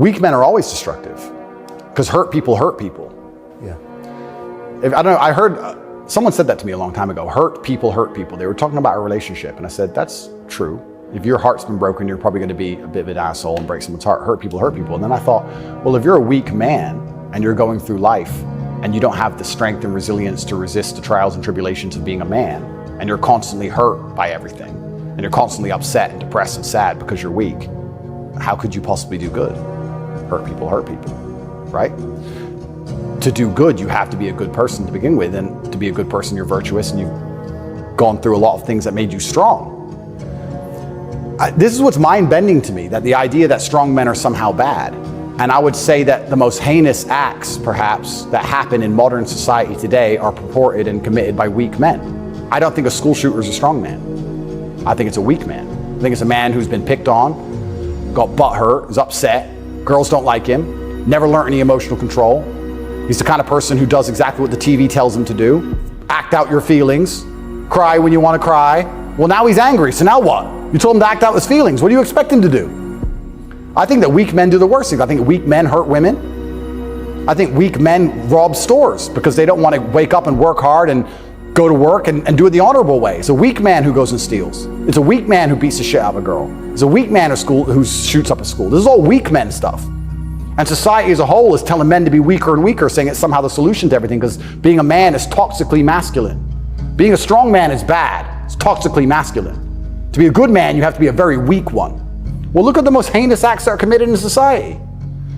Weak men are always destructive because hurt people hurt people. Yeah. I don't know, I heard, someone said that to me a long time ago, hurt people hurt people. They were talking about a relationship and I said, that's true. If your heart's been broken, you're probably gonna be a bit of an asshole and break someone's heart. Hurt people hurt people. And then I thought, well, if you're a weak man and you're going through life and you don't have the strength and resilience to resist the trials and tribulations of being a man, and you're constantly hurt by everything, and you're constantly upset and depressed and sad because you're weak, how could you possibly do good? Hurt people, right? To do good, you have to be a good person to begin with, and to be a good person, you're virtuous and you've gone through a lot of things that made you strong. This is what's mind-bending to me, that the idea that strong men are somehow bad. And I would say that the most heinous acts, perhaps, that happen in modern society today are purported and committed by weak men. I don't think a school shooter is a strong man. I think it's a weak man. I think it's a man who's been picked on, got butt hurt, is upset, girls don't like him, never learned any emotional control. He's the kind of person who does exactly what the TV tells him to do. Act out your feelings, cry when you want to cry. Well, now he's angry, so now what? You told him to act out his feelings. What do you expect him to do? I think that weak men do the worst things. I think weak men hurt women. I think weak men rob stores because they don't want to wake up and work hard and go to work and do it the honorable way. It's a weak man who goes and steals. It's a weak man who beats the shit out of a girl. It's a weak man who shoots up a school. This is all weak men stuff. And society as a whole is telling men to be weaker and weaker, saying it's somehow the solution to everything because being a man is toxically masculine. Being a strong man is bad. It's toxically masculine. To be a good man, you have to be a very weak one. Well, look at the most heinous acts that are committed in society.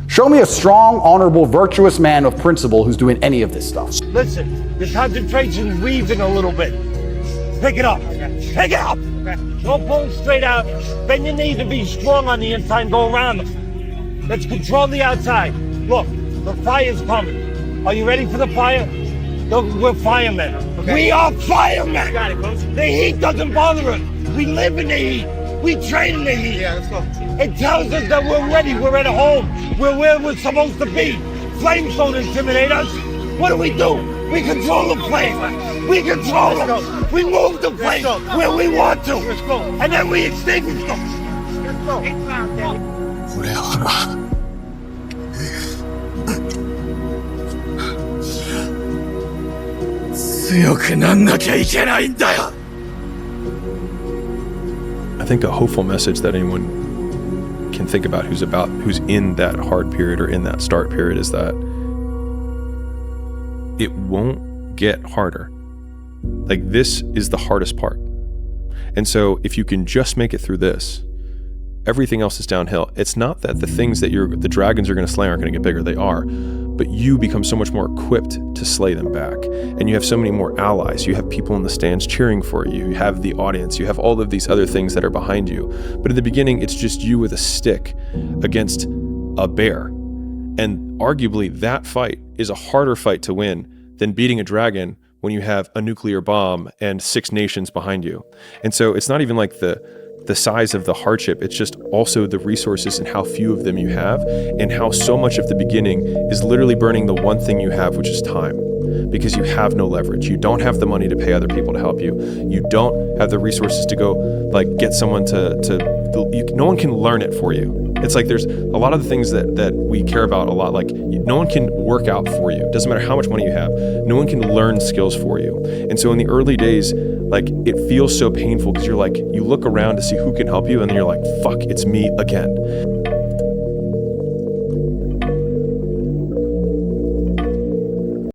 Show me a strong, honorable, virtuous man of principle who's doing any of this stuff. Listen, your concentration's weaving a little bit. Pick it up. Pick it up. Don't pull it straight out. Bend your knees and be strong on the inside and go around them. Let's control the outside. Look, the fire's coming. Are you ready for the fire? Look, we're firemen. Okay. We are firemen. Got it, Coach. The heat doesn't bother us. We live in the heat. We train in the heat. Yeah, let's go. It tells us that we're ready. We're at home. We're where we're supposed to be. Flames don't intimidate us. What do? We control the flame. We control them. We move the flame where we want to. Let's go. And then we extinguish them. Let's go. 俺はな、強くなんなきゃいけないんだよ。 I think a hopeful message that anyone can think about who's in that hard period or in that start period is that it won't get harder. Like, this is the hardest part. And so if you can just make it through this, everything else is downhill. It's not that the things that the dragons are going to slay aren't going to get bigger. They are. But you become so much more equipped to slay them back. And you have so many more allies. You have people in the stands cheering for you. You have the audience. You have all of these other things that are behind you. But in the beginning, it's just you with a stick against a bear. And arguably, that fight is a harder fight to win than beating a dragon when you have a nuclear bomb and 6 nations behind you. And so it's not even like the size of the hardship, it's just also the resources and how few of them you have, and how so much of the beginning is literally burning the one thing you have, which is time. Because you have no leverage. You don't have the money to pay other people to help you. You don't have the resources to go get someone no one can learn it for you. It's like there's a lot of the things that we care about a lot, like no one can work out for you. It doesn't matter how much money you have. No one can learn skills for you. And so in the early days, it feels so painful because you look around to see who can help you, and then you're like, fuck, it's me again.